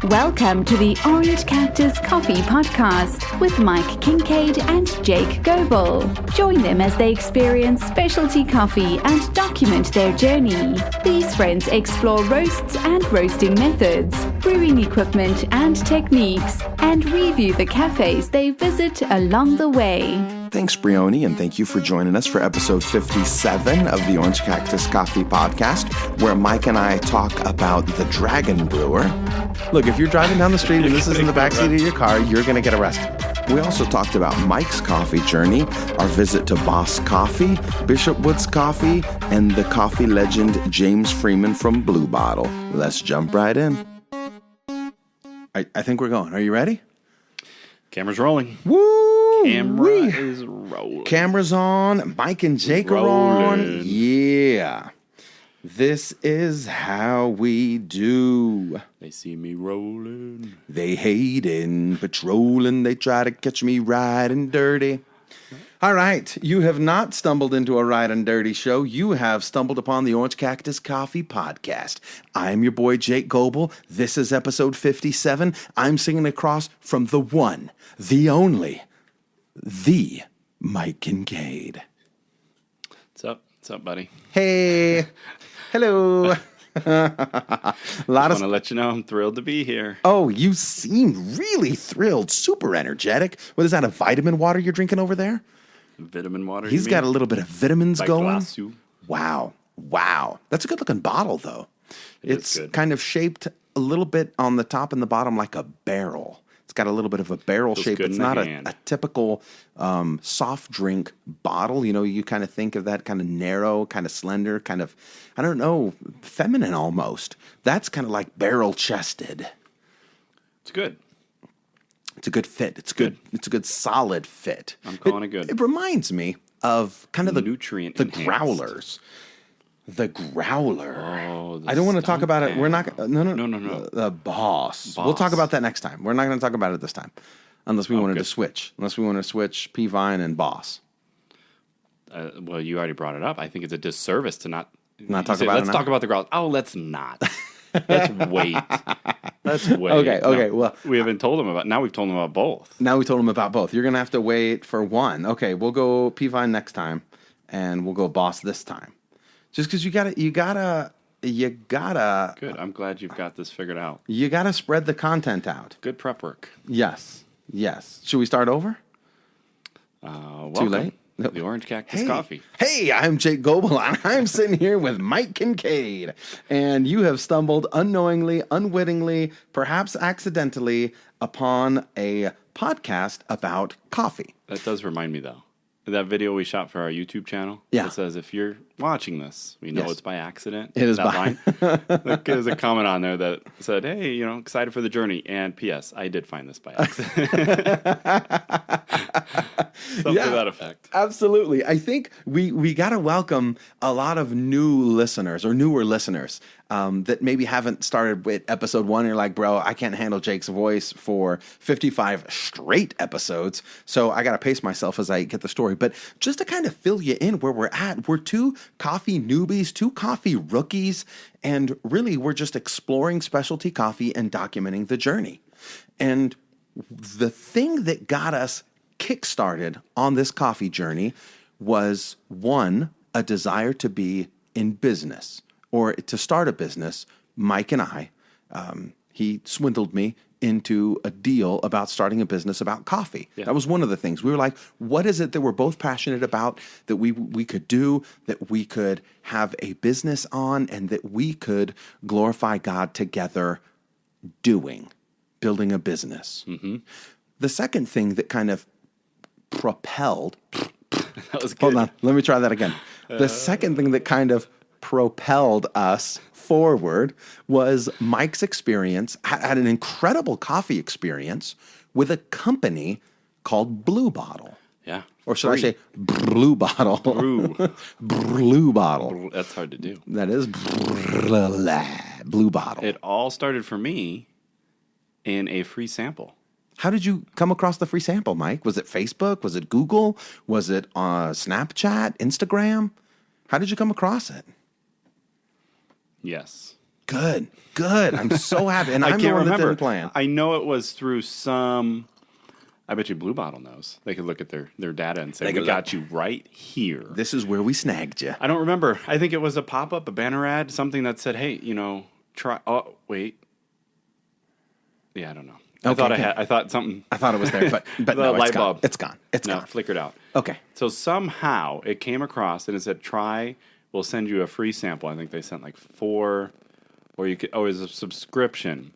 Welcome to the Orange Cactus Coffee Podcast with Mike Kincaid and Jake Goebel. Join them as they experience specialty coffee and document their journey. These friends explore roasts and roasting methods, brewing equipment and techniques, and review the cafes they visit along the way. Thanks, Brioni, and thank you for joining us for episode 57 of the Orange Cactus Coffee Podcast, where Mike and I talk about the Dragon Brewer. Look, if you're driving down the street and this is in the backseat of your car, you're going to get arrested. We also talked about Mike's coffee journey, our visit to Boss Coffee, Bishop Woods Coffee, and the coffee legend James Freeman from Blue Bottle. Let's jump right in. I think we're going. Are you ready? Camera's rolling. Woo! Camera is rolling. Camera's on. Mike and Jake are on. Yeah. This is how we do. They see me rolling. They hating, patrolling. They try to catch me riding dirty. All right. You have not stumbled into a riding dirty show. You have stumbled upon the Orange Cactus Coffee Podcast. I'm your boy, Jake Goebel. This is episode 57. I'm singing across from the one, the only, the Mike Kincaid. What's up? What's up, buddy? Hey. Hello. I want to let you know I'm thrilled to be here. Oh, you seem really thrilled. Super energetic. What is that, a vitamin water you're drinking over there? Vitamin water. He's got a little bit of vitamins By going. Glasu. Wow. That's a good looking bottle, though. It's good. kind of shaped a little bit on the top and the bottom like a barrel. It's got a little bit of a barrel Feels shape. good It's in the not hand. a typical soft drink bottle. You know, you kind of think of that kind of narrow, kind of slender, kind of, I don't know, feminine almost. That's kind of like barrel chested. It's good. It's a good fit. It's good. It's a good solid fit. I'm calling it good. It reminds me of kind of the Nutrient the enhanced. growlers. The growler. Oh, the I don't want to talk about it. stomp We're not. No. The boss. We'll talk about that next time. We're not going to talk about it this time, unless we wanted to switch. Unless we want to switch P Vine and Boss. Well, you already brought it up. I think it's a disservice to not talk about it Let's now? talk about the growlers. Oh, let's not. Let's wait. Let's wait. Okay. Well, we haven't told them about. Now we've told them about both. now we told them about both. You're going to have to wait for one. Okay, we'll go P Vine next time, and we'll go Boss this time. Just because you gotta. Good. I'm glad you've got this figured out. You gotta spread the content out. Good prep work. Yes. Should we start over? Welcome. Too late? to The Orange Cactus Coffee. Hey, I'm Jake Goebel, and I'm sitting here with Mike Kincaid. And you have stumbled unknowingly, unwittingly, perhaps accidentally upon a podcast about coffee. That does remind me, though. That video we shot for our YouTube channel. Yeah. It says, if you're watching this, we know Yes. it's by accident. It is that by- line. There's a comment on there that said, hey, excited for the journey. And P.S. I did find this by accident. Something to that effect. Absolutely. I think we got to welcome a lot of new listeners or newer listeners that maybe haven't started with episode 1. You're like, bro, I can't handle Jake's voice for 55 straight episodes. So I got to pace myself as I get the story. But just to kind of fill you in where we're at, we're two coffee newbies, two coffee rookies, and really we're just exploring specialty coffee and documenting the journey. And the thing that got us kickstarted on this coffee journey was, one, a desire to be in business or to start a business. Mike and I, he swindled me into a deal about starting a business about coffee. Yeah. That was one of the things. We were like, what is it that we're both passionate about that we could do, that we could have a business on, and that we could glorify God together building a business. Mm-hmm. The second thing that kind of propelled... That was good. Hold on, let me try that again. The second thing that kind of propelled us forward was Mike's experience, had an incredible coffee experience with a company called Blue Bottle. Yeah. Or should I say Blue Bottle? Brew. Blue Bottle. That's hard to do. That is Blue Bottle. It all started for me in a free sample. How did you come across the free sample, Mike? Was it Facebook? Was it Google? Was it Snapchat, Instagram? How did you come across it? Yes. Good. I'm so happy. And I'm the can't one that remember. didn't plan. I know it was through some. I bet you Blue Bottle knows. They could look at their data and say, They "We could got you right here." This is where we snagged you. I don't remember. I think it was a pop-up, a banner ad, something that said, "Hey, try." Oh, wait. Yeah, I don't know. I thought something. I thought it was there, but The no, light it's gone. bulb. It's gone. It's No, gone. flickered out. Okay. So somehow it came across and it said, "Try. We'll send you a free sample." I think they sent like 4, or you could. Oh, it's a subscription.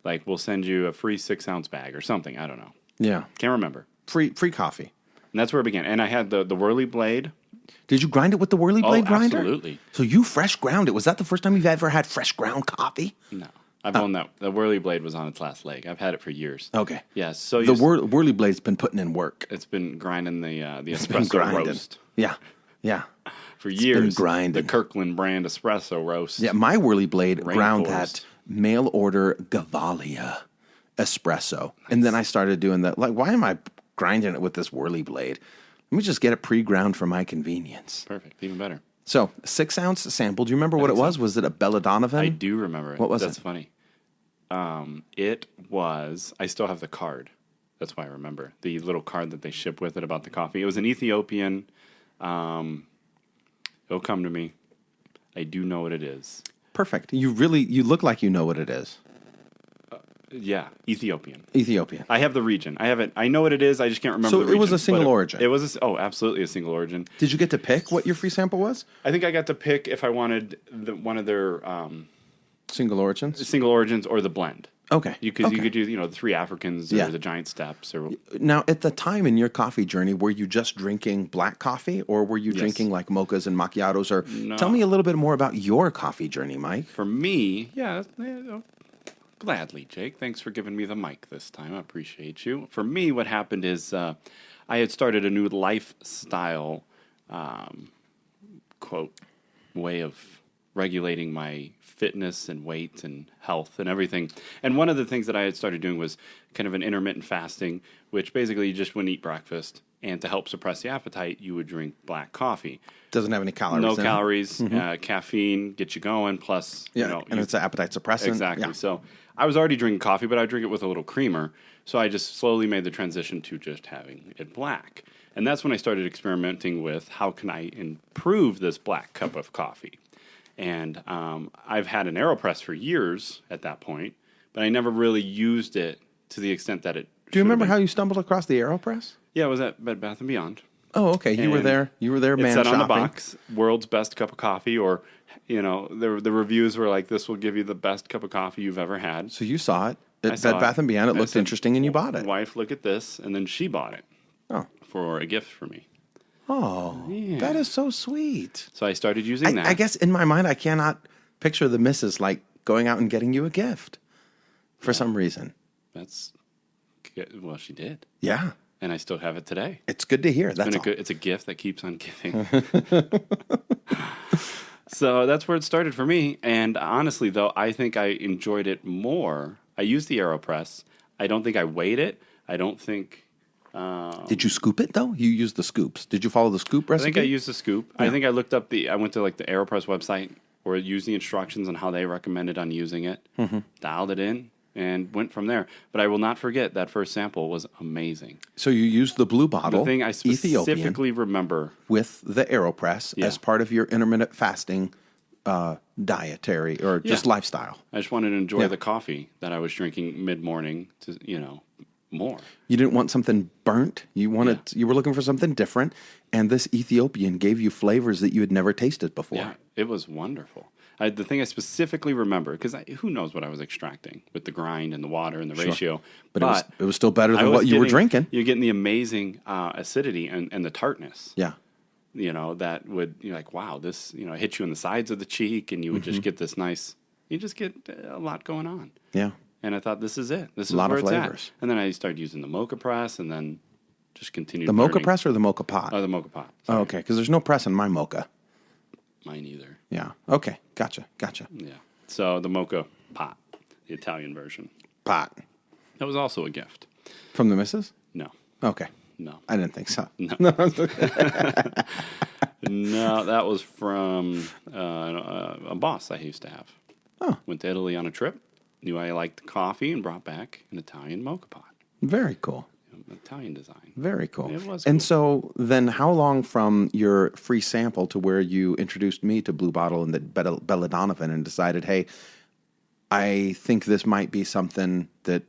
Like we'll send you a free 6-ounce bag or something. I don't know. Yeah. Can't remember. Free coffee. And that's where it began. And I had the Whirly Blade. Did you grind it with the Whirly Blade grinder? Absolutely. So you fresh ground it. Was that the first time you've ever had fresh ground coffee? No. I've owned that. The Whirly Blade was on its last leg. I've had it for years. Okay. Yeah. So The Whirly Blade's been putting in work. it's been grinding the Been espresso grinding. roast Yeah. for years. grinding. The Kirkland brand espresso roast. Yeah, my Whirly Blade ground Rainforest. that mail order Gavalia espresso. And then I started doing that. Like, why am I grinding it with this Whirly Blade? Let me just get it pre-ground for my convenience. Perfect. Even better. So, 6-ounce sample. Do you remember what it was? Was it a Bella Donovan? I do remember it. What was That's it? funny. It was. I still have the card. That's why I remember the little card that they ship with it about the coffee. It was an Ethiopian. It'll come to me. I do know what it is. Perfect. You look like you know what it is. Yeah, Ethiopian. Ethiopian. I have the region. I have it. I know what it is. I just can't remember. So the region, it was a single but origin. It was. Absolutely a single origin. Did you get to pick what your free sample was? I think I got to pick if I wanted one of their Single origins? single origins or the blend. Okay. You could Okay. do the 3 Africans or Yeah. the Giant Steps or Now, at the time in your coffee journey, were you just drinking black coffee or were you drinking like mochas and macchiatos? Or No. tell me a little bit more about your coffee journey, Mike. for me. Yeah, gladly, Jake. Thanks for giving me the mic this time. I appreciate you. For me, what happened is I had started a new lifestyle quote way of regulating my fitness and weight and health and everything. And one of the things that I had started doing was kind of an intermittent fasting, which basically you just wouldn't eat breakfast. And to help suppress the appetite, you would drink black coffee. Doesn't have any calories. No in it. calories, caffeine, get you going, plus, Yeah, and it's an appetite suppressant. Exactly. Yeah. So I was already drinking coffee, but I drink it with a little creamer. So I just slowly made the transition to just having it black. And that's when I started experimenting with how can I improve this black cup of coffee. And I've had an AeroPress for years at that point, but I never really used it to the extent that it Do you remember how you stumbled across the AeroPress? Yeah, it was at Bed Bath & Beyond. Oh, okay. You were And there. You were there, man. It said shopping. on the box, world's best cup of coffee, or, the reviews were like, this will give you the best cup of coffee you've ever had. So you saw it at I saw Bed Bath & Beyond. It I looked said, interesting, and you bought it. Wife, look at this. And then she bought it Oh. for a gift for me. Oh, that is so sweet. So I started using that. I guess in my mind, I cannot picture the missus like going out and getting you a gift for some reason. That's good. Well, she did. Yeah. And I still have it today. It's good to hear. That's all. It's a gift that keeps on giving. So that's where it started for me. And honestly, though, I think I enjoyed it more. I used the AeroPress. I don't think I weighed it. I don't think... Did you scoop it though? You used the scoops. Did you follow the scoop I recipe? think I used a scoop. I think I looked up I went to like the AeroPress website or used the instructions on how they recommended on using it, dialed it in, and went from there. But I will not forget that first sample was amazing. So you used the blue bottle, The thing I Ethiopian, specifically remember, with the AeroPress Yeah. as part of your intermittent fasting dietary or just Yeah. lifestyle. I just wanted to enjoy Yeah. the coffee that I was drinking mid-morning to, more. You didn't want something burnt. You wanted. You were looking for something different, and this Ethiopian gave you flavors that you had never tasted before. Yeah, it was wonderful. The thing I specifically remember, because who knows what I was extracting with the grind and the water and the ratio, But it was still better than what you were drinking. You're getting the amazing acidity and the tartness. Yeah. That would, you're like, wow, this, hit you in the sides of the cheek, and you would just get this nice, you just get a lot going on. Yeah. And I thought, this is it. This is A lot where of it's flavors. at. And then I started using the mocha press, and then just continued The mocha learning. press or the mocha pot? Oh, the mocha pot. Oh, Sorry. okay, because there's no press in my mocha. Mine either. Yeah. Okay. Gotcha. Yeah. So the mocha pot, the Italian version. Pot. That was also a gift. From the missus? No. Okay. No. I didn't think so. No. No, that was from a boss I used to have. Oh. Went to Italy on a trip. Knew I liked coffee and brought back an Italian mocha pot. Very cool. Italian design. Very cool. It was And cool. so then how long from your free sample to where you introduced me to Blue Bottle and the Bella Donovan and decided, hey, I think this might be something that,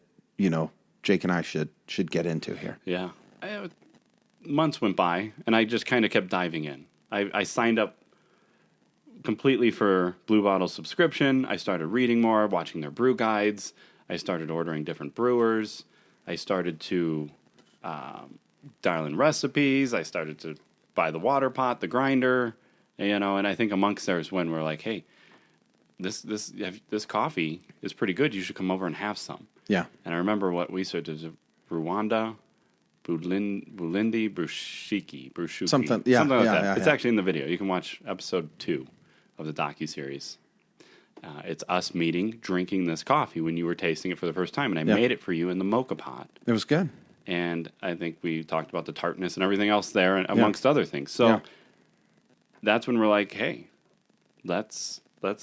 Jake and I should get into here. Yeah. Months went by, and I just kind of kept diving in. I signed up completely for Blue Bottle's subscription. I started reading more, watching their brew guides. I started ordering different brewers. I started to dial in recipes. I started to buy the water pot, the grinder, and I think amongst there is when we're like, hey, this coffee is pretty good. You should come over and have some. Yeah. And I remember what we said is Rwanda, Bulindi, Brushuki. Something like that. It's actually in the video. You can watch episode 2 of the docuseries. It's us meeting, drinking this coffee when you were tasting it for the first time, and I made it for you in the mocha pot. It was good. And I think we talked about the tartness and everything else there, and amongst other things. So that's when we're like, hey, let's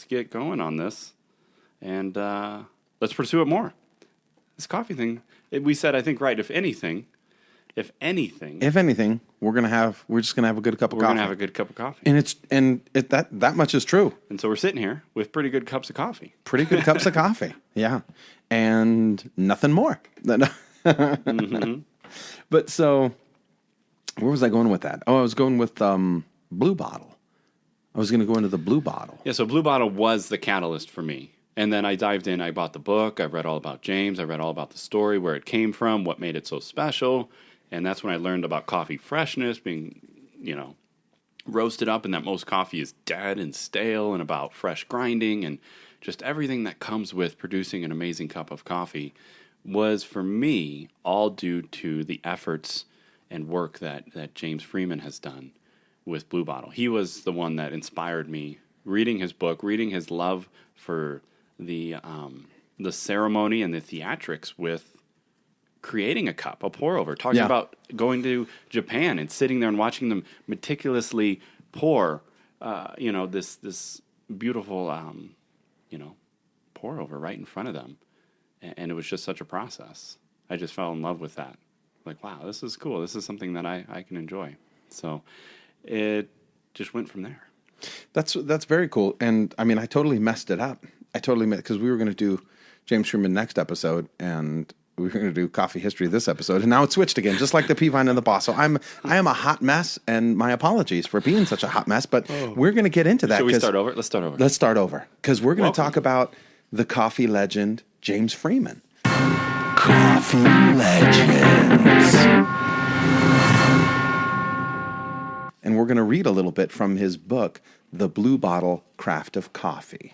get going on this, and let's pursue it more. This coffee thing, we said, I think, right, if anything, we're just gonna have a good cup of coffee. We're gonna have a good cup of coffee, and that much is true. And so we're sitting here with pretty good cups of coffee. Pretty good cups of coffee, yeah, and nothing more. Mm-hmm. But so, where was I going with that? Oh, I was going with Blue Bottle. I was going to go into the Blue Bottle. Yeah, so Blue Bottle was the catalyst for me. And then I dived in. I bought the book. I read all about James. I read all about the story, where it came from, what made it so special. And that's when I learned about coffee freshness, being, roasted up, and that most coffee is dead and stale, and about fresh grinding, and just everything that comes with producing an amazing cup of coffee was, for me, all due to the efforts and work that James Freeman has done with Blue Bottle. He was the one that inspired me, reading his book, reading his love for the ceremony and the theatrics with creating a cup, a pour over, talking about going to Japan and sitting there and watching them meticulously pour, this beautiful, pour over right in front of them. And it was just such a process. I just fell in love with that. Like, wow, this is cool. This is something that I can enjoy. So it just went from there. That's very cool. And I mean, I totally messed it up. Because we were going to do James Freeman next episode, and we were going to do coffee history this episode, and now it's switched again, just like the Peavine and the Boss. So I am a hot mess, and my apologies for being such a hot mess. But we're going to get into that. Should we start over? Let's start over because we're going to talk about the coffee legend James Freeman. Coffee legends. And we're going to read a little bit from his book, The Blue Bottle Craft of Coffee.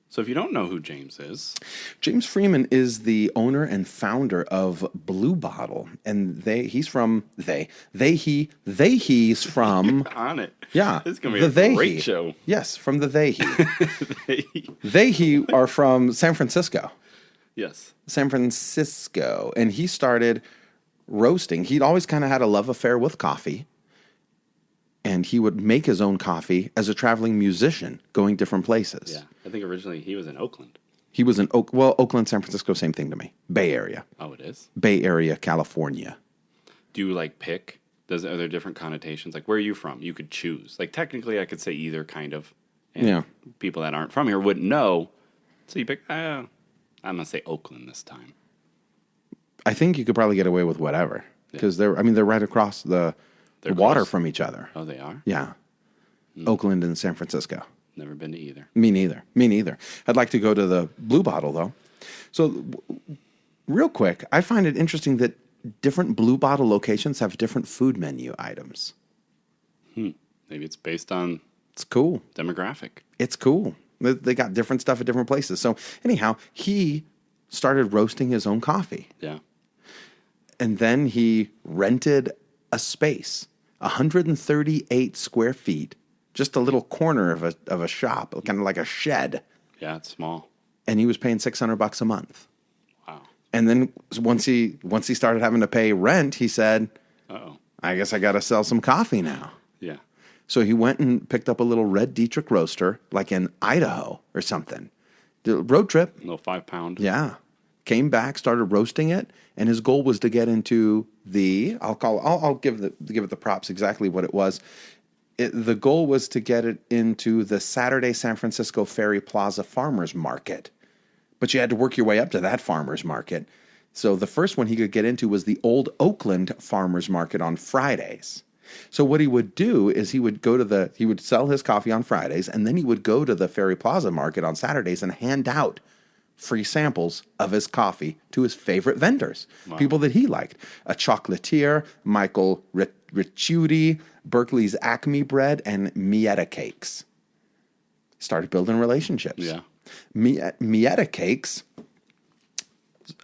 So if you don't know who James is... James Freeman is the owner and founder of Blue Bottle. And he's from... he's from... on it. Yeah. This is going to be a great show. Yes, from the he are from San Francisco. Yes. San Francisco. And he started roasting. He'd always kind of had a love affair with coffee. And he would make his own coffee as a traveling musician, going different places. Yeah, I think originally he was in Oakland. He was in Oakland, San Francisco, same thing to me. Bay Area. Oh, it is? Bay Area, California. Do you pick? Are there different connotations? Like, where are you from? You could choose. Like, technically, I could say either kind of. And people that aren't from here wouldn't know. So you pick, I'm going to say Oakland this time. I think you could probably get away with whatever. Because they're right across the water from each other. Oh, they are? Yeah. Oakland and San Francisco. Never been to either. Me neither. I'd like to go to the Blue Bottle, though. So, real quick, I find it interesting that different Blue Bottle locations have different food menu items. Maybe it's based on... It's cool. Demographic. It's cool. They got different stuff at different places. So, anyhow, he started roasting his own coffee. Yeah. And then he rented a space, 138 square feet, just a little corner of a shop, kind of like a shed. Yeah, it's small. And he was paying $600 a month. Wow. And then once he started having to pay rent, he said, Uh-oh. I guess I got to sell some coffee now. Yeah. So he went and picked up a little red Dietrich roaster, like in Idaho or something. Did a road trip. A little 5-pound. Yeah. Came back, started roasting it, and his goal was to get into I'll give it the props exactly what it was. The goal was to get it into the Saturday San Francisco Ferry Plaza Farmers Market. But you had to work your way up to that farmers market. So the first one he could get into was the Old Oakland Farmers Market on Fridays. So what he would do is he would sell his coffee on Fridays, and then he would go to the Ferry Plaza Market on Saturdays and hand out free samples of his coffee to his favorite vendors, people that he liked. A chocolatier, Michael Ricciuti, Berkeley's Acme Bread, and Mietta Cakes. Started building relationships. Yeah. Mietta Cakes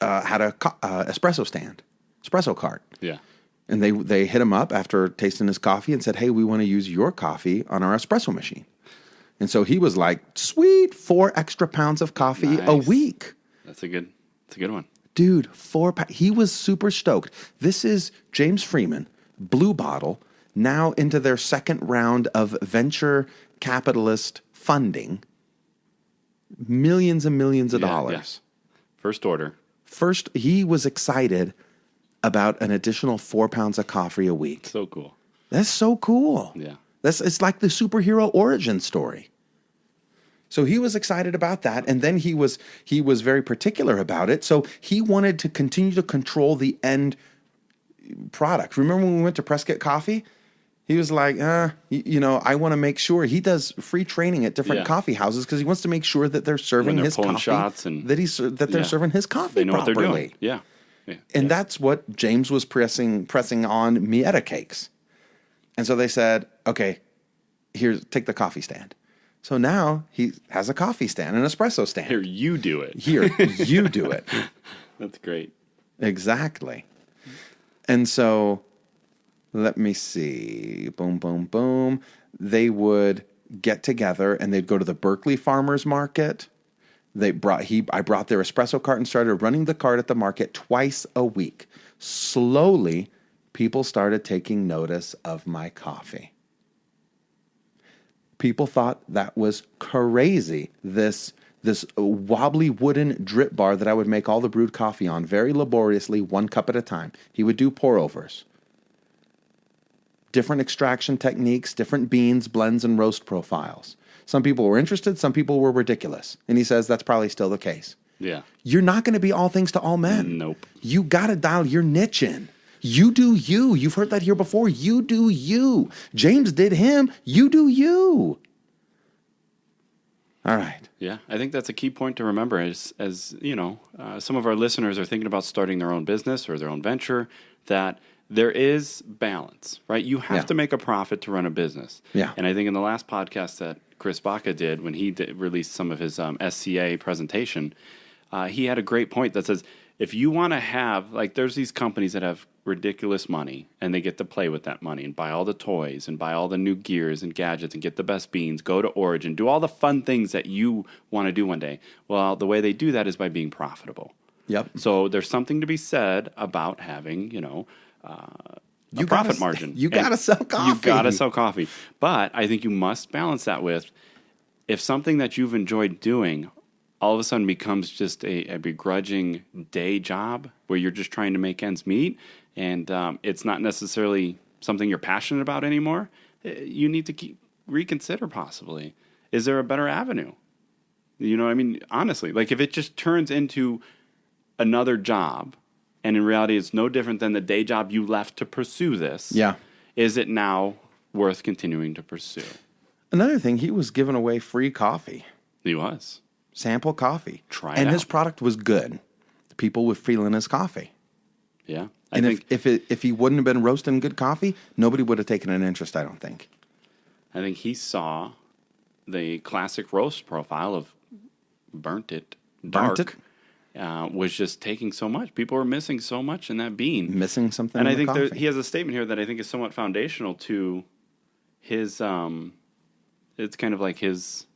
had a espresso stand, espresso cart. Yeah. And they hit him up after tasting his coffee and said, hey, we want to use your coffee on our espresso machine. And so he was like, sweet, 4 extra pounds of coffee a week. That's a good one. Dude, he was super stoked. This is James Freeman, Blue Bottle, now into their second round of venture capitalist funding. Millions and millions of dollars. Yeah. First order. First, he was excited about an additional 4 pounds of coffee a week. So cool. That's so cool. Yeah. It's like the superhero origin story. So he was excited about that, and then he was very particular about it. So he wanted to continue to control the end product. Remember when we went to Prescott Coffee? He was like, I want to make sure. He does free training at different coffee houses because he wants to make sure that they're serving his coffee, shots and that they're serving his coffee they know properly. what they're doing. Yeah. And that's what James was pressing on Mietta Cakes. And so they said, okay, take the coffee stand. So now he has a coffee stand, an espresso stand. Here, you do it. Here, you do it. That's great. Exactly. And so let me see. Boom, boom, boom. They would get together and they'd go to the Berkeley Farmers Market. I brought their espresso cart and started running the cart at the market twice a week. Slowly, people started taking notice of my coffee. People thought that was crazy. This wobbly wooden drip bar that I would make all the brewed coffee on very laboriously, 1 cup at a time. He would do pour-overs. Different extraction techniques, different beans, blends, and roast profiles. Some people were interested, some people were ridiculous. And he says that's probably still the case. Yeah. You're not going to be all things to all men. Nope. You got to dial your niche in. You do you. You've heard that here before. You do you. James did him. You do you. All right. Yeah, I think that's a key point to remember as some of our listeners are thinking about starting their own business or their own venture, that there is balance, right? You have to make a profit to run a business. Yeah. And I think in the last podcast that Chris Baca did, when he released some of his SCA presentation, he had a great point that says, if you want to have, there's these companies that have ridiculous money and they get to play with that money and buy all the toys and buy all the new gears and gadgets and get the best beans, go to Origin, do all the fun things that you want to do one day. Well, the way they do that is by being profitable. Yep. So there's something to be said about having, a profit margin. You got to sell coffee. You got to sell coffee. But I think you must balance that with, if something that you've enjoyed doing all of a sudden becomes just a begrudging day job where you're just trying to make ends meet, and it's not necessarily something you're passionate about anymore, you need to reconsider possibly. Is there a better avenue? You know what I mean? Honestly, if it just turns into another job, and in reality it's no different than the day job you left to pursue this, is it now worth continuing to pursue? Another thing, he was giving away free coffee. He was. Sample coffee. Try it and out. His product was good. People were feeling his coffee. Yeah. And if he wouldn't have been roasting good coffee, nobody would have taken an interest, I don't think. I think he saw the classic roast profile of burnt it dark. Was just taking so much. People were missing so much in that bean. Missing something and in I think the coffee. he has a statement here that I think is somewhat foundational to his it's kind of like his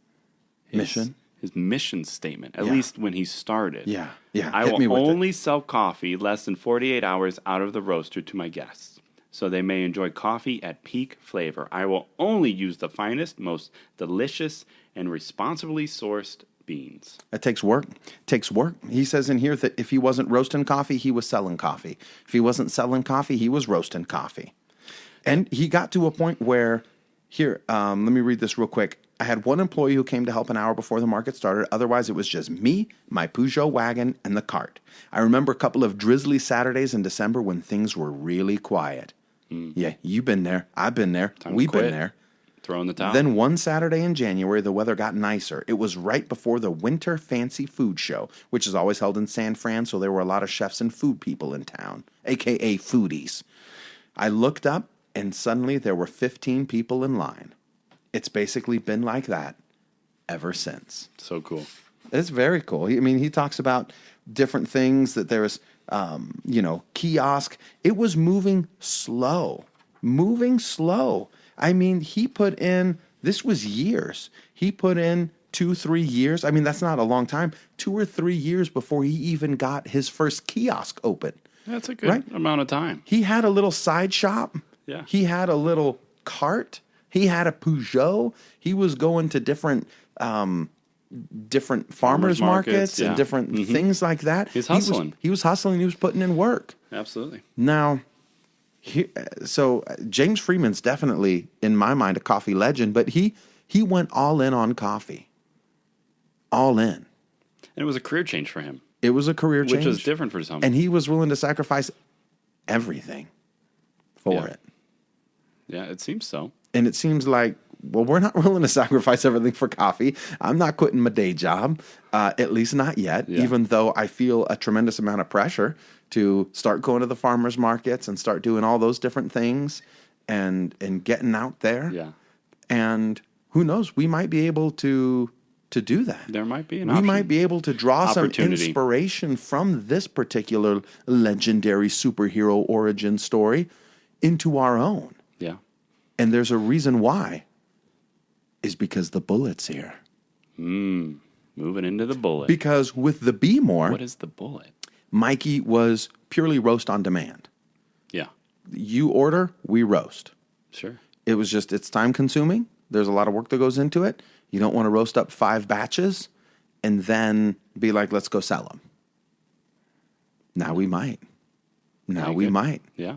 mission. his mission statement, at least when he started. Yeah, yeah. I Hit me will with it. only sell coffee less than 48 hours out of the roaster to my guests, so they may enjoy coffee at peak flavor. I will only use the finest, most delicious, and responsibly sourced beans. It takes work. He says in here that if he wasn't roasting coffee, he was selling coffee. If he wasn't selling coffee, he was roasting coffee. And he got to a point where, let me read this real quick. I had one employee who came to help an hour before the market started. Otherwise, it was just me, my Peugeot wagon, and the cart. I remember a couple of drizzly Saturdays in December when things were really quiet. Yeah, you've been there. I've been there. We've been there. Throwing the towel. Then one Saturday in January, the weather got nicer. It was right before the Winter Fancy Food Show, which is always held in San Fran, so there were a lot of chefs and food people in town, a.k.a. foodies. I looked up, and suddenly there were 15 people in line. It's basically been like that ever since. So cool. It's very cool. He talks about different things, that there's, kiosk. It was moving slow. He put in, this was years. He put in 2-3 years. That's not a long time. 2 or 3 years before he even got his first kiosk open. That's a good amount of time. He had a little side shop. Yeah. He had a little cart. He had a Peugeot. He was going to different farmers markets and different things like that. He's hustling. He was hustling. He was putting in work. Absolutely. Now, so James Freeman's definitely, in my mind, a coffee legend, but he went all in on coffee. All in. And it was a career change for him. It was a career change. Which is different for some. And he was willing to sacrifice everything for it. Yeah, it seems so. And it seems like, well, we're not willing to sacrifice everything for coffee. I'm not quitting my day job, at least not yet, even though I feel a tremendous amount of pressure to start going to the farmers markets and start doing all those different things and getting out there. Yeah. And who knows, we might be able to do that. There might be We might be able to draw some inspiration from this particular legendary superhero origin story into our own. Yeah. And there's a reason why. Is because the bullet's here. Moving into the bullet. Because with the Be More, what is the bullet? Mikey was purely roast on demand. Yeah. You order, we roast. Sure. It was just, it's time consuming. There's a lot of work that goes into it. You don't want to roast up 5 batches and then be like, let's go sell them. Now we might. Yeah.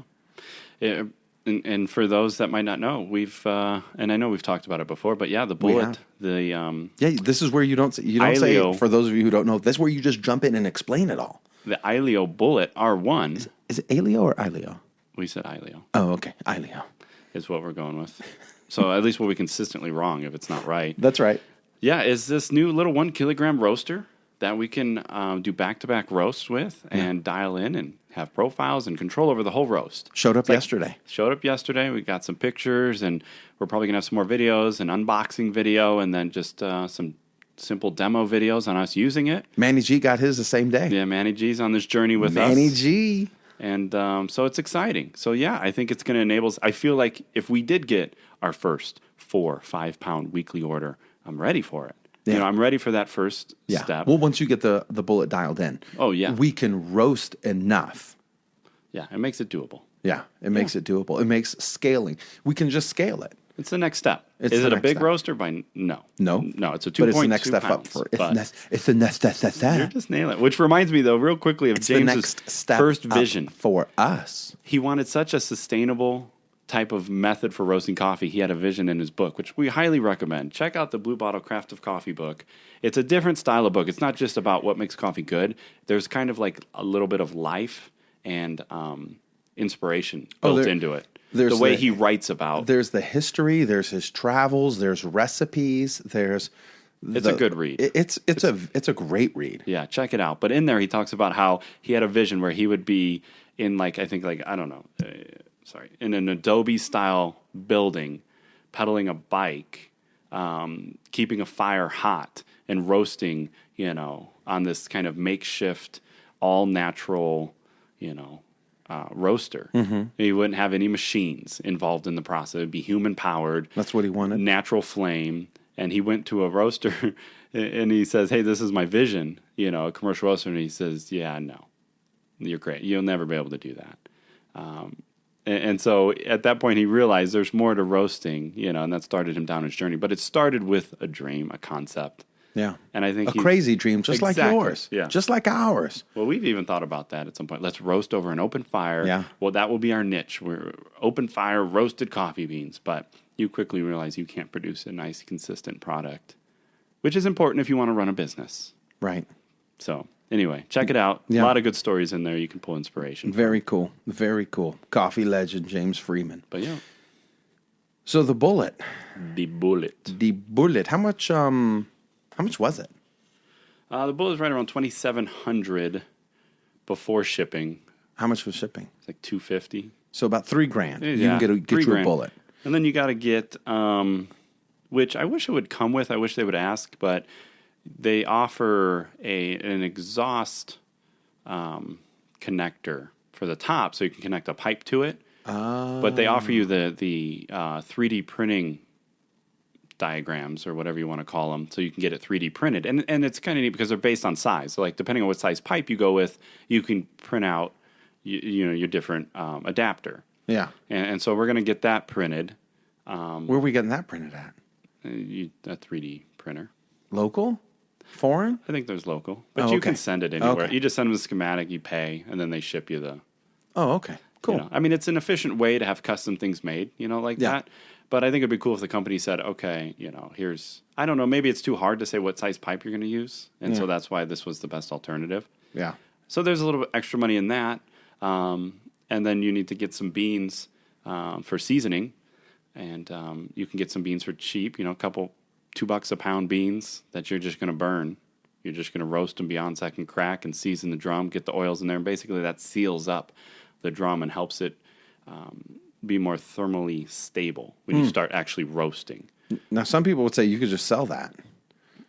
And for those that might not know, we've and I know we've talked about it before, but the bullet, this is where you don't say, for those of you who don't know, that's where you just jump in and explain it all. The Ileo bullet R1. Is it Aleo or Ileo? We said Ileo. Oh, okay. Ileo is what we're going with. So at least we'll be consistently wrong if it's not right. That's right. Yeah, is this new little 1 kilogram roaster that we can do back-to-back roasts with and dial in and have profiles and control over the whole roast. Showed up yesterday. We got some pictures, and we're probably going to have some more videos, an unboxing video, and then just some simple demo videos on us using it. Manny G got his the same day. Yeah, Manny G's on this journey with us. Manny G. And so it's exciting. So, I think it's going to enable us. I feel like if we did get our first 4-5 pound weekly order, I'm ready for it. Yeah. I'm ready for that first step. Well, once you get the bullet dialed in, we can roast enough. Yeah, it makes it doable. Yeah, it makes it doable. It makes scaling. We can just scale it. It's the next step. Is it a big roaster? No, it's a 2.2 But it's the next step pounds, up for it's the next step. You're just nailing it. Which reminds me, though, real quickly of James's first vision for us. He wanted such a sustainable type of method for roasting coffee. He had a vision in his book, which we highly recommend. Check out the Blue Bottle Craft of Coffee book. It's a different style of book. It's not just about what makes coffee good. There's kind of like a little bit of life and inspiration built into it. The way he writes about. There's the history. There's his travels. There's recipes. There's. It's a good read. It's a great read. Yeah, check it out. But in there, he talks about how he had a vision where he would be in in an Adobe-style building, pedaling a bike, keeping a fire hot, and roasting, on this kind of makeshift, all-natural, roaster. Mm-hmm. He wouldn't have any machines involved in the process. It would be human-powered. That's what he wanted. Natural flame, And he went to a roaster and he says, hey, this is my vision, a commercial roaster. And he says, yeah, no, you're great. You'll never be able to do that. And so at that point, he realized there's more to roasting, and that started him down his journey. But it started with a dream, a concept. Yeah. And I think a crazy dream, just like yours. Yeah. Just like ours. Well, we've even thought about that at some point. Let's roast over an open fire. Yeah. Well, that will be our niche. We're open fire roasted coffee beans. But you quickly realize you can't produce a nice, consistent product, which is important if you want to run a business. Right. So anyway, check it out. Yeah. A lot of good stories in there you can pull inspiration from. Very cool. Very cool. Coffee legend James Freeman. But yeah. So the bullet. The bullet. The bullet. How much was it? The bullet is right around $2,700 before shipping. How much was shipping? It's like $250. So about $3,000. Yeah, You can get you a bullet. And then you got to get, which I wish it would come with. I wish they would ask, but they offer an exhaust connector for the top, so you can connect a pipe to it. But they offer you the 3D printing diagrams or whatever you want to call them, so you can get it 3D printed. And it's kind of neat because they're based on size. So like depending on what size pipe you go with, you can print out your different adapter. Yeah. And so we're going to get that printed. Where are we getting that printed at? A 3D printer. Local? Foreign? I think there's local. But Oh, you okay. can send it anywhere. Okay. You just send them the schematic, you pay, and then they ship you the... Oh, okay. Cool. I mean, it's an efficient way to have custom things made, like Yeah. that. But I think it'd be cool if the company said, okay, here's... I don't know, maybe it's too hard to say what size pipe you're going to use. And so that's why this was the best alternative. Yeah. So there's a little bit extra money in that. And then you need to get some beans for seasoning. And you can get some beans for cheap, a couple $2 a pound beans that you're just going to burn. You're just going to roast them beyond second crack and season the drum, get the oils in there. And basically that seals up the drum and helps it be more thermally stable when you start actually roasting. Now, some people would say you could just sell that.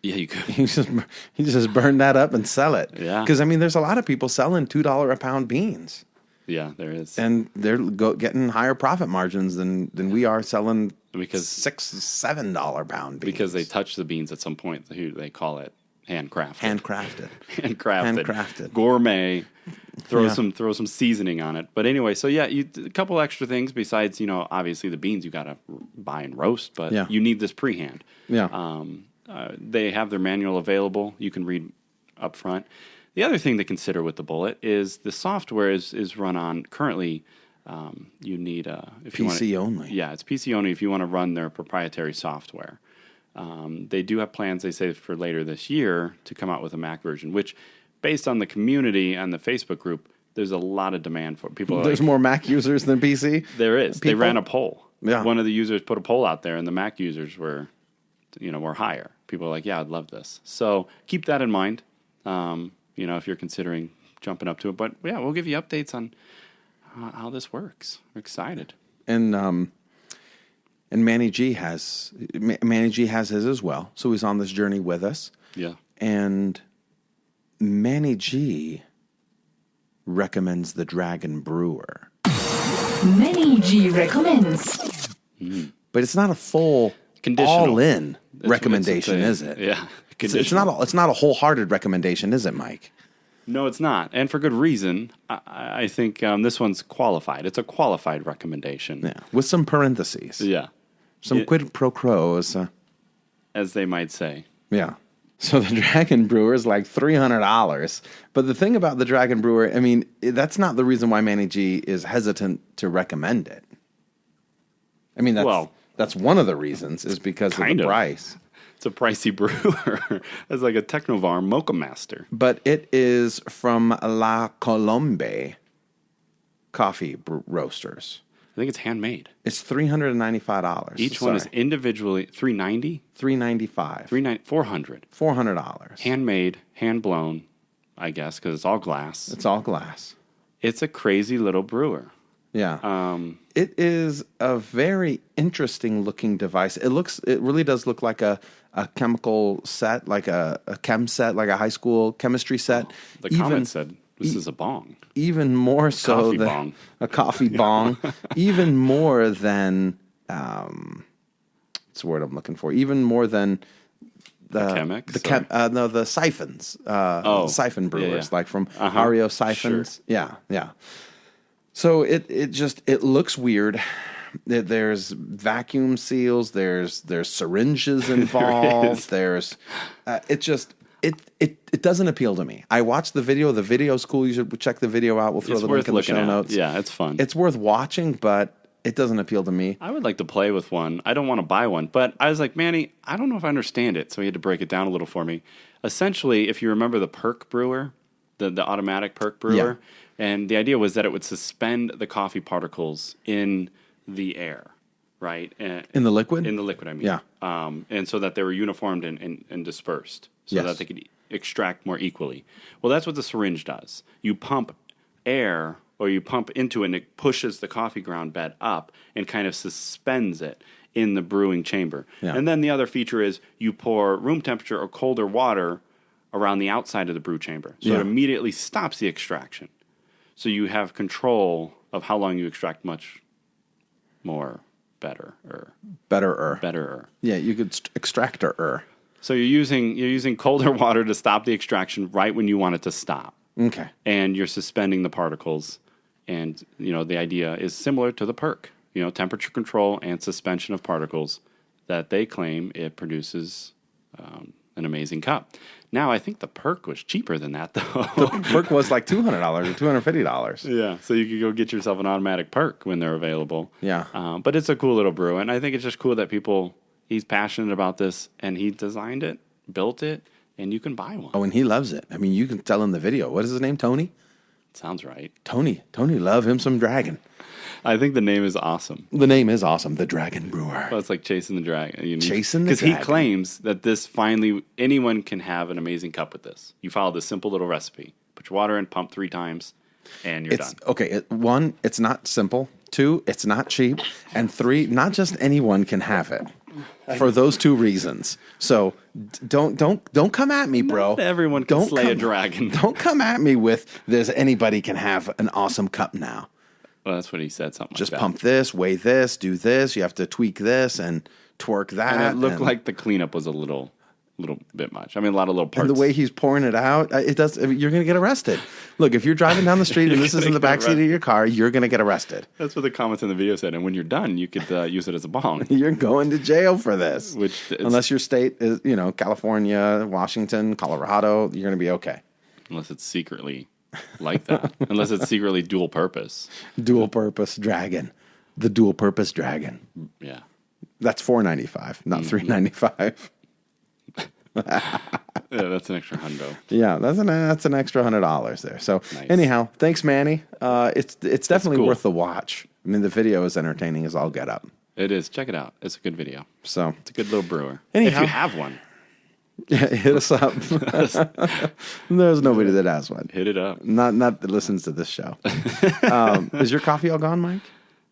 Yeah, you could. You just burn that up and sell it. Yeah. Because, there's a lot of people selling $2 a pound beans. Yeah, there is. And they're getting higher profit margins than we are selling Because $6-7 pound beans. Because they touch the beans at some point. They call it handcrafted. Handcrafted. Gourmet. Throw some seasoning on it. But anyway, so yeah, a couple extra things besides, obviously the beans you got to buy and roast, but you need this pre-hand. Yeah. They have their manual available. You can read up front. The other thing to consider with the bullet is the software is run on currently. You need if you want PC only. Yeah, it's PC only if you want to run their proprietary software. They do have plans, they say, for later this year to come out with a Mac version, which, based on the community and the Facebook group, there's a lot of demand for. People. There's more Mac users than PC. There is. People? They ran a poll. Yeah. One of the users put a poll out there, and the Mac users were higher. People are like, yeah, I'd love this. So keep that in mind. If you're considering jumping up to it. But yeah, we'll give you updates on how this works. We're excited. And Manny G has his as well. So he's on this journey with us. Yeah. And Manny G recommends the Dragon Brewer. Manny G recommends. But it's not a full Conditional. all-in It's recommendation, is it? Yeah. It's not a wholehearted recommendation, is it, Mike? No, it's not. And for good reason. I think this one's qualified. It's a qualified recommendation. Yeah, with some parentheses. Yeah. Some quid pro quos. As they might say. Yeah. So the Dragon Brewer is like $300. But the thing about the Dragon Brewer, that's not the reason why Manny G is hesitant to recommend it. That's one of the reasons is because of the price. It's a pricey brewer. It's like a Technovar Mocha Master. But it is from La Colombe coffee roasters. I think it's handmade. It's $395. Each one is individually $390? $395. $400. $400. Handmade, hand blown, I guess, because it's all glass. It's all glass. It's a crazy little brewer. Yeah. It is a very interesting looking device. It really does look like a chemical set, like a chem set, like a high school chemistry set. The comment said this is a bong. Even more so Coffee than bong. a coffee bong. Even more than what's the word I'm looking for? Even more than the Chemex, the siphons, siphon brewers, yeah. like from Ario siphons. Sure. Yeah. So it looks weird. There's vacuum seals. There's syringes involved. It doesn't appeal to me. I watched the video. The video's cool. You should check the video out. We'll throw the link in the show notes. Yeah, it's fun. It's worth watching, but it doesn't appeal to me. I would like to play with one. I don't want to buy one, but I was like, Manny, I don't know if I understand it. So he had to break it down a little for me. Essentially, if you remember the perk brewer, the automatic perk brewer, and the idea was that it would suspend the coffee particles in the air, right? In the liquid? In the liquid, I mean. Yeah. And so that they were uniformed and dispersed so Yes. that they could extract more equally. Well, that's what the syringe does. You pump air or you pump into it and it pushes the coffee ground bed up and kind of suspends it in the brewing chamber. Yeah. And then the other feature is you pour room temperature or colder water around the outside of the brew chamber. So it immediately stops the extraction. So you have control of how long you extract much more better. Yeah, you could extractor. So you're using colder water to stop the extraction right when you want it to stop. Okay. And you're suspending the particles. And, the idea is similar to the perk, temperature control and suspension of particles that they claim it produces an amazing cup. Now, I think the perk was cheaper than that, though. The perk was like $200 or $250. Yeah, so you could go get yourself an automatic perk when they're available. Yeah. But it's a cool little brew, and I think it's just cool that he's passionate about this, and he designed it, built it, and you can buy one. Oh, and he loves it. I mean, you can tell in the video. What is his name? Tony? Sounds right. Tony love him some dragon. I think the name is awesome. The name is awesome. The Dragon Brewer. Well, it's like chasing the dragon. Chasing the dragon. Because he dragon. claims that this finally, anyone can have an amazing cup with this. You follow this simple little recipe. Put your water in, pump 3 times, and you're done. Okay, 1, it's not simple. 2, it's not cheap. And 3, not just anyone can have it. For those 2 reasons. So don't come at me, bro. Not everyone can slay a dragon. Don't come at me with this. Anybody can have an awesome cup now. Well, that's what he said. Something Just like that. pump this, weigh this, do this. You have to tweak this and twerk that. And it looked like the cleanup was a little bit much. I mean, a lot of little parts. And the way he's pouring it out, it does. I mean, you're going to get arrested. Look, if you're driving down the street and this is in the backseat of your car, you're going to get arrested. That's what the comments in the video said. And when you're done, you could use it as a bong. You're going to jail for this. Unless your state is, California, Washington, Colorado, you're going to be okay. Unless it's secretly like that. Unless it's secretly dual purpose. Dual purpose dragon. The dual purpose dragon. Yeah. That's $4.95, not $3.95. Yeah, that's an extra $100. Yeah, that's an extra $100 there. So Nice. anyhow, thanks, Manny. It's definitely cool. worth the watch. I mean, the video is entertaining as all get up. It is. Check it out. It's a good video. So It's a good little brewer. Anyhow. If you have one, hit us up. There's nobody that has one. hit it up. Not that listens to this show. Is your coffee all gone, Mike?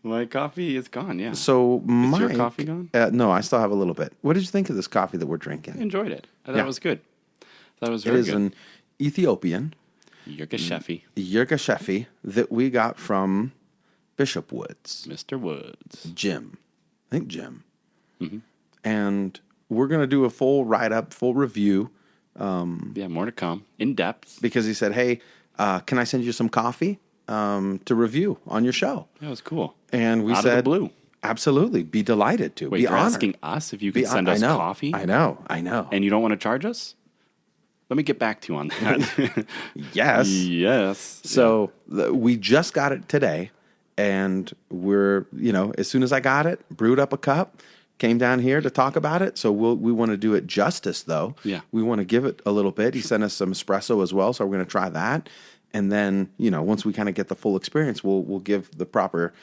My coffee is gone, yeah. So Mike, your coffee gone? No, I still have a little bit. What did you think of this coffee that we're drinking? I enjoyed it. I thought Yeah. it was good. I thought it was It very is good. an Ethiopian Yerkeshefi, Yerkeshefi that we got from Bishop Woods. Mr. Woods. Jim. I think Jim. And we're going to do a full write-up, full review, Yeah, more to come. In depth. because he said, hey, can I send you some coffee to review on your show? That was cool. And we Out said, of the blue. Absolutely. Be delighted to. Wait, be you're honored. asking us if you could send us I know, coffee? I know. And you don't want to charge us? Let me get back to you on that. Yes. Yes. So we just got it today, and we're, as soon as I got it, brewed up a cup, came down here to talk about it. So we want to do it justice, though. Yeah. We want to give it a little bit. He sent us some espresso as well, so we're going to try that. And then, once we kind of get the full experience, we'll give the proper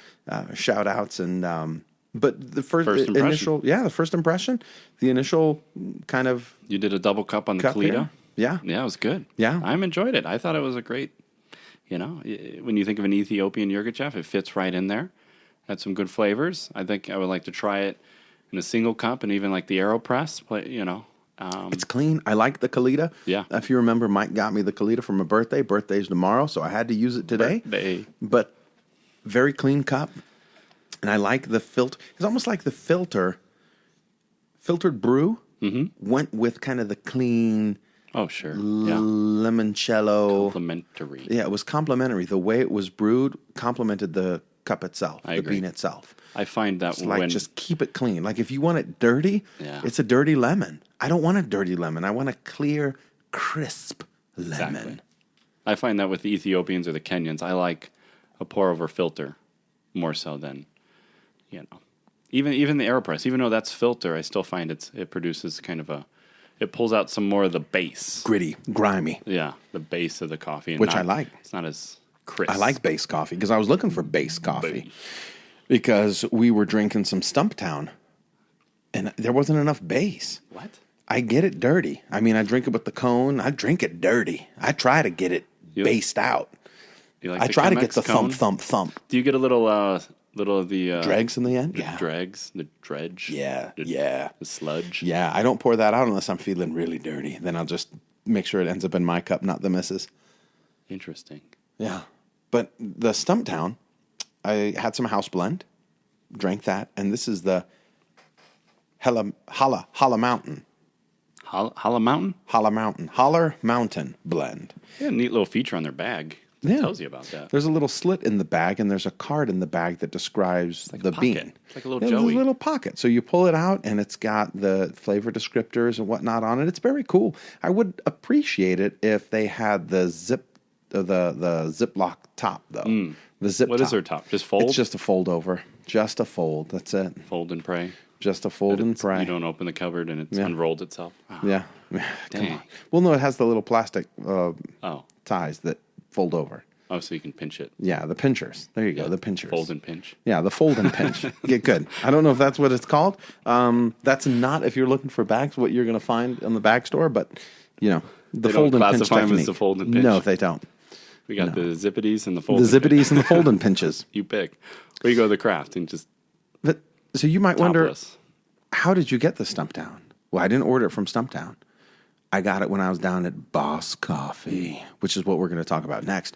shout outs and but the first impression. the initial kind of You did a double cup on the cup Kalita? here. Yeah. Yeah, it was good. Yeah. I enjoyed it. I thought it was a great, when you think of an Ethiopian Yerkeshev, it fits right in there. Had some good flavors. I think I would like to try it in a single cup and even like the AeroPress, It's clean. I like the Kalita. Yeah. If you remember, Mike got me the Kalita for my birthday. Birthday's tomorrow, so I had to use it today. But very clean cup. And I like the filter. It's almost like the filter filtered brew went with kind of the clean Oh, sure. Yeah. limoncello. Complimentary. Yeah, it was complimentary. The way it was brewed complemented the cup itself, I the agree. bean itself. I find that It's like when just keep it clean. Like if you want it dirty, Yeah. it's a dirty lemon. I don't want a dirty lemon. I want a clear, crisp lemon. Exactly. I find that with the Ethiopians or the Kenyans, I like a pour over filter more so than, even the AeroPress. Even though that's filter, I still find it produces kind of it pulls out some more of the base. Gritty, grimy. Yeah, the base of the coffee. And Which I like. It's not as crisp. I like base coffee because I was looking for base coffee Base. because we were drinking some Stumptown and there wasn't enough base. What? I get it dirty. I mean, I drink it with the cone. I drink it dirty. I try to get it based out. You like I the try to get Chemex the cone? thump. Do you get a little of the Dregs in the end? The Yeah. dregs, the dredge. Yeah, the, yeah. The sludge. Yeah, I don't pour that out unless I'm feeling really dirty. Then I'll just make sure it ends up in my cup, not the missus. Interesting. Yeah. But the Stumptown, I had some house blend, drank that, and this is the Holla Mountain. Holla Mountain? Holler Mountain blend. Yeah, a neat little feature on their bag. Yeah. It tells you about that. There's a little slit in the bag, and there's a card in the bag that describes like a the pocket. bean. It's like a little There's Joey. a little pocket. So you pull it out, and it's got the flavor descriptors and whatnot on it. It's very cool. I would appreciate it if they had the Ziploc top, though. The zip What top. is their top? Just fold? It's just a fold over. Just a fold. That's it. Fold and pray. Just a fold and It's- pray. You don't open the cupboard and it's unrolled itself. Wow. Yeah. Come Dang. on. Well, no, it has the little plastic Oh. ties that fold over. Oh, so you can pinch it. Yeah, the pinchers. There you go, the pinchers. Fold and pinch. Yeah, the fold and pinch. Get good. I don't know if that's what it's called. That's not, if you're looking for bags, what you're going to find in the bag store, but, the They fold don't and pinch classify them as technique. the fold and pinch? No, they don't. We got the zippities and the fold The and pinch. zippities and the fold and pinches. You pick. Or you go to the craft and just But so you might wonder, topless. how did you get the Stumptown? Well, I didn't order it from Stumptown. I got it when I was down at Boss Coffee, which is what we're going to talk about next.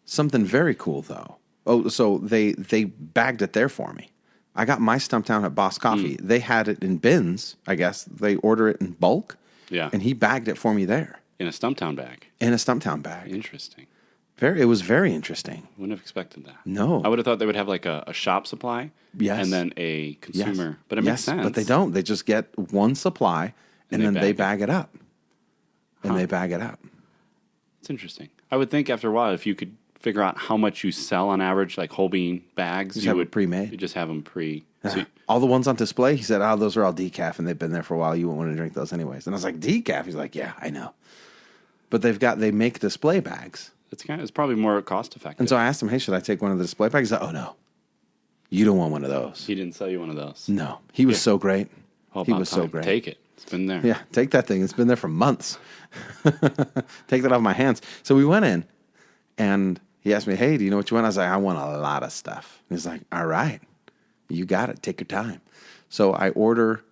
Something very cool, though. Oh, so they bagged it there for me. I got my Stumptown at Boss Coffee. They had it in bins, I guess. They order it in bulk. Yeah. And he bagged it for me there In a Stumptown bag. in a Stumptown bag. Interesting. It was very interesting. Wouldn't have expected that. No. I would have thought they would have like a shop supply. Yes. And then a consumer. Yes. But it makes sense. But they don't. They just get one supply and then they bag it up. And they bag it up. It's interesting. I would think after a while, if you could figure out how much you sell on average, like whole bean bags, Just you have it would pre-made. You just have them pre. So you- All the ones on display, he said, those are all decaf and they've been there for a while. You won't want to drink those anyways. And I was like, decaf? He's like, yeah, I know. But they make display bags. it's probably more cost effective. And so I asked him, hey, should I take one of the display bags? He said, oh, no. You don't want one of those. He didn't sell you one of those. No. He was so great. Well, He about was so time. great. Take it. It's been there. Yeah, take that thing. It's been there for months. Take that off my hands. So we went in, and he asked me, hey, do you know what you want? I was like, I want a lot of stuff. And he's like, all right, you got it. Take your time. So I order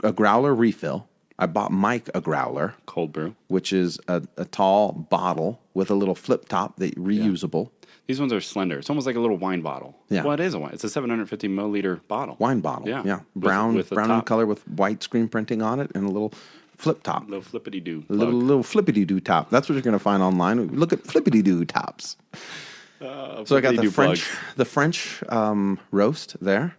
a growler refill. I bought Mike a growler, Cold brew. which is a tall bottle with a little flip top that reusable. These ones are slender. It's almost like a little wine bottle. Yeah. Well, it is a wine. It's a 750 milliliter bottle. Wine bottle. Yeah. Yeah. With- Brown with a brown in top. color with white screen printing on it and a little flip top. Little flippity doo. Little flippity doo top. That's what you're going to find online. Look at flippity doo tops. So I got the French roast there,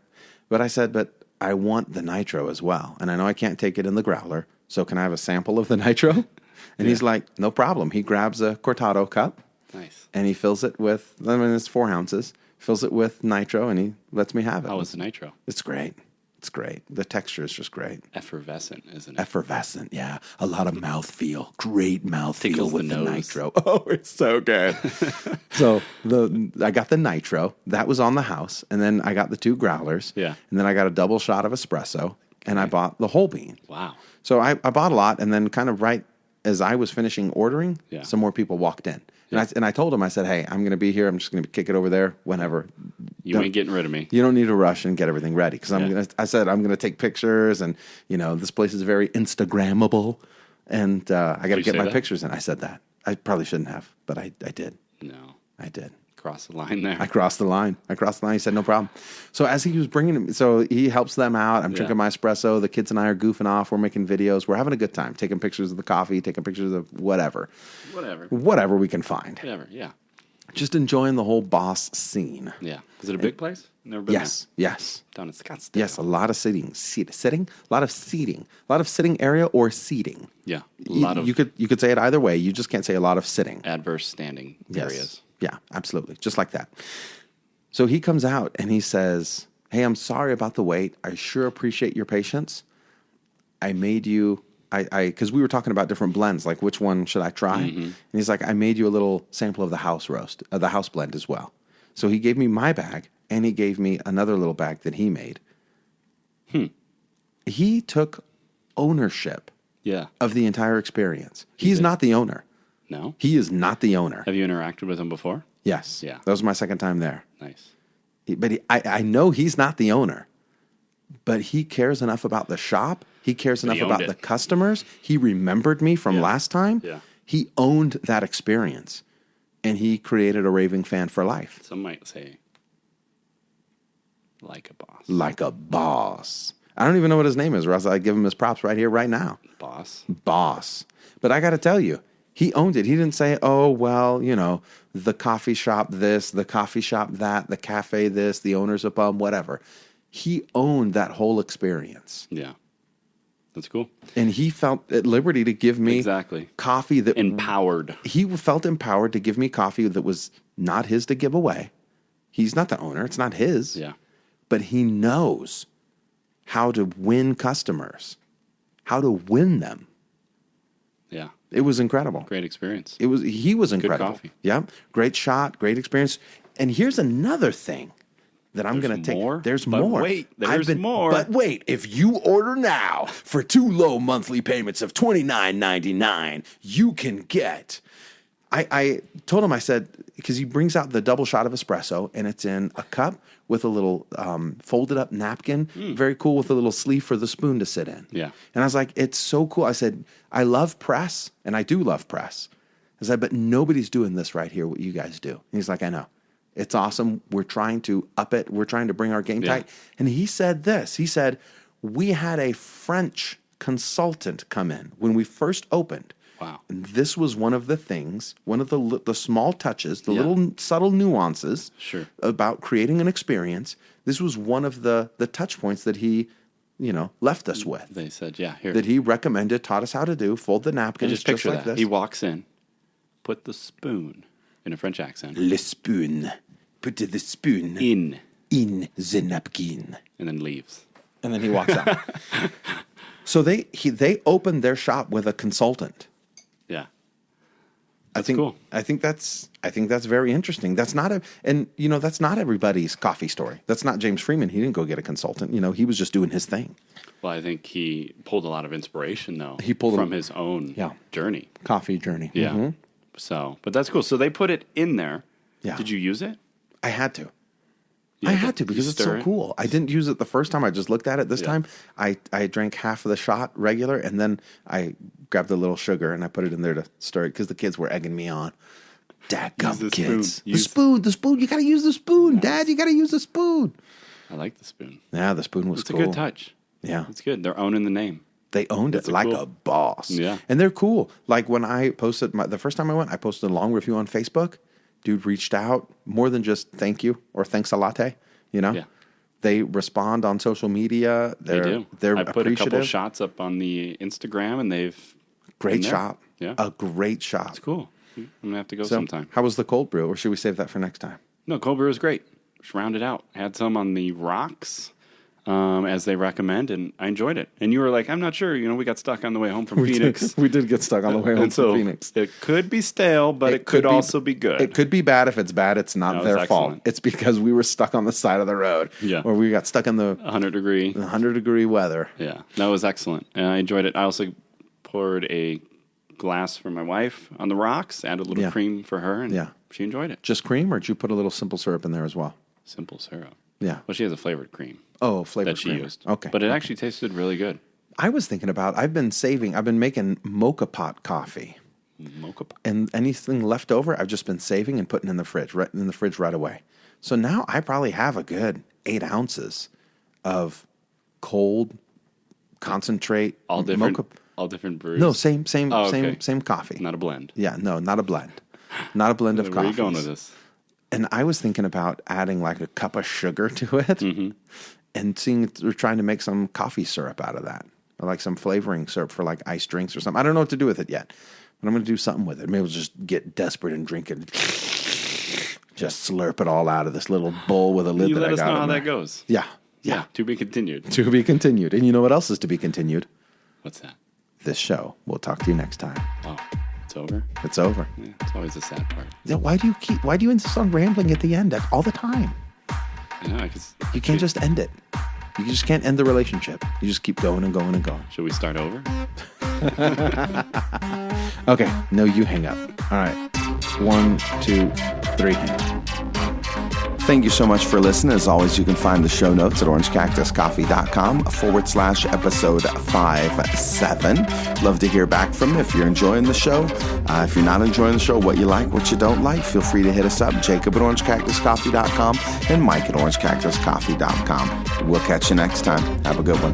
but I said, but I want the nitro as well, and I know I can't take it in the growler. So can I have a sample of the nitro? And he's like, no problem. He grabs a cortado cup. Nice. And he fills it with, it's 4 ounces. Fills it with nitro, and he lets me have it. How was the nitro? It's great. It's great. The texture is just great. Effervescent, isn't it? Effervescent, yeah. A lot of mouthfeel. Great mouthfeel Tickles with the the nose. nitro. Oh, it's so good. So I got the nitro. That was on the house. And then I got the 2 growlers. Yeah. And then I got a double shot of espresso. And I bought the whole bean. Wow. So I bought a lot. And then kind of right as I was finishing ordering, some more people walked in. And I told him, I said, hey, I'm going to be here. I'm just going to kick it over there whenever. You ain't getting rid of me. You don't need to rush and get everything ready because I said I'm going to take pictures and this place is very Instagrammable and I got to you get say my that? pictures in. I said that. I probably shouldn't have, but I did. No. I did. Cross the line there. I crossed the line. He said, no problem. So as he was bringing him, so he helps them out. I'm drinking my espresso. The kids and I are goofing off. We're making videos. We're having a good time, taking pictures of the coffee, taking pictures of whatever we can find. Whatever, yeah. Just enjoying the whole boss scene. Yeah. Is it a big place? Never been Yes. Down in Scottsdale. Yes, a lot of sitting. A lot of seating. A lot of sitting area or seating. Yeah. A lot of you could say it either way. You just can't say a lot of sitting. adverse standing areas. Yeah, absolutely. Just like that. So he comes out and he says, hey, I'm sorry about the wait. I sure appreciate your patience. I made you, because we were talking about different blends, like which one should I try? Mm-hmm. And he's like, I made you a little sample of the house roast, the house blend as well. So he gave me my bag and he gave me another little bag that he made. He took ownership of the entire experience. He's not the owner. No? He is not the owner. Have you interacted with him before? Yes. Yeah. That was my second time there. Nice. I know he's not the owner, but he cares enough about the shop. He cares enough about the customers. He remembered me from last time. Yeah. He owned that experience, and he created a raving fan for life. Some might say, like a boss. Like a boss. I don't even know what his name is, or else I'd give him his props right here, right now. Boss. But I got to tell you, he owned it. He didn't say, oh, well, the coffee shop this, the coffee shop that, the cafe this, the owner's a bum, whatever. He owned that whole experience. Yeah. That's cool. And he felt at liberty to give me coffee that... Empowered. He felt empowered to give me coffee that was not his to give away. He's not the owner. It's not his. Yeah. But he knows how to win customers, how to win them. Yeah. It was incredible. Great experience. He was incredible. Good coffee. Yeah. Great shot, great experience. And here's another thing that I'm going to take. More? There's But more. Wait, there's more. But wait, if you order now for 2 low monthly payments of $29.99, you can get... I told him, I said, because he brings out the double shot of espresso, and it's in a cup with a little folded up napkin, very cool, with a little sleeve for the spoon to sit in. Yeah. And I was like, it's so cool. I said, I love press, and I do love press. I said, but nobody's doing this right here, what you guys do. And he's like, I know. It's awesome. We're trying to up it. We're trying to bring our game tight. And he said this. He said, we had a French consultant come in when we first opened. Wow. And this was one of the things, one of the small touches, the little subtle nuances about creating an experience. This was one of the touch points that he, left us with. They said, here. That he recommended, taught us how to do, fold the napkins Just picture like that. this. He walks in, put the spoon in a French accent. Le spoon. Put the spoon In the napkin. and then leaves. And then he walks out. So they opened their shop with a consultant. Yeah. I think cool. I think that's very interesting. That's not that's not everybody's coffee story. That's not James Freeman. He didn't go get a consultant. He was just doing his thing. Well, I think he pulled a lot of inspiration though. He pulled from his own journey. Coffee journey. Yeah. Mm-hmm. So, but that's cool. So they put it in there. Yeah. Did you use it? I had to. Yeah, I had to because it's so cool. I didn't use it the first time. I just looked at it. This time, I drank half of the shot regular, and then I grabbed a little sugar and I put it in there to stir it because the kids were egging me on. Dadgum kids. The spoon. You got to use the spoon, Dad. You got to use the spoon. I like the spoon. Yeah, the spoon was cool. It's a good touch. Yeah. It's good. They're owning the name. They owned it like a boss. Yeah. And they're cool. Like when I posted, the first time I went, I posted a long review on Facebook. Dude reached out more than just thank you or thanks a latte, Yeah. They respond on social media. They do. They're I put appreciative. a couple shots up on the Instagram, and they've Great shop. Yeah. A great shop. It's cool. I'm going to have to go sometime. How was the cold brew, or should we save that for next time? No, cold brew was great. Just round it out. Had some on the rocks, as they recommend, and I enjoyed it. And you were like, I'm not sure. We got stuck on the way home from Phoenix. We did get stuck on the way home from Phoenix. It could be stale, but it could also be good. It could be bad. If it's bad, it's not their fault. It's because we were stuck on the side of the road. Yeah. Or we got stuck in the 100-degree weather. Yeah. That was excellent. And I enjoyed it. I also poured a glass for my wife on the rocks, added a little cream for her, and she enjoyed it. Just cream, or did you put a little simple syrup in there as well? Simple syrup. Yeah. Well, she has a flavored cream. Oh, flavored that she cream. used. Okay. But it actually tasted really good. I was thinking about, I've been making mocha pot coffee. Mocha. And anything left over, I've just been saving and putting in the fridge, right away. So now I probably have a good 8 ounces of cold concentrate. All different. Mocha. All different brews. No, same coffee. Not a blend. Yeah, no, not a blend. Not a blend of coffee. Where are you going with this? And I was thinking about adding like a cup of sugar to it and seeing if we're trying to make some coffee syrup out of that. Or like some flavoring syrup for like iced drinks or something. I don't know what to do with it yet. But I'm going to do something with it. Maybe we'll just get desperate and drink it. Just slurp it all out of this little bowl with a lid that I got. You let us know how in that there. goes. Yeah. To be continued. To be continued. And you know what else is to be continued? What's that? This show. We'll talk to you next time. Oh, it's over? It's over. Yeah, it's always the sad part. Yeah, why do you insist on rambling at the end all the time? I know, because You can't just end it. You just can't end the relationship. You just keep going and going and going. Should we start over? Okay. No, you hang up. All right. 1, 2, 3, hang up. Thank you so much for listening. As always, you can find the show notes at orangecactuscoffee.com/episode 57. Love to hear back from you if you're enjoying the show. If you're not enjoying the show, what you like, what you don't like, feel free to hit us up, Jacob at orangecactuscoffee.com and Mike at orangecactuscoffee.com. We'll catch you next time. Have a good one.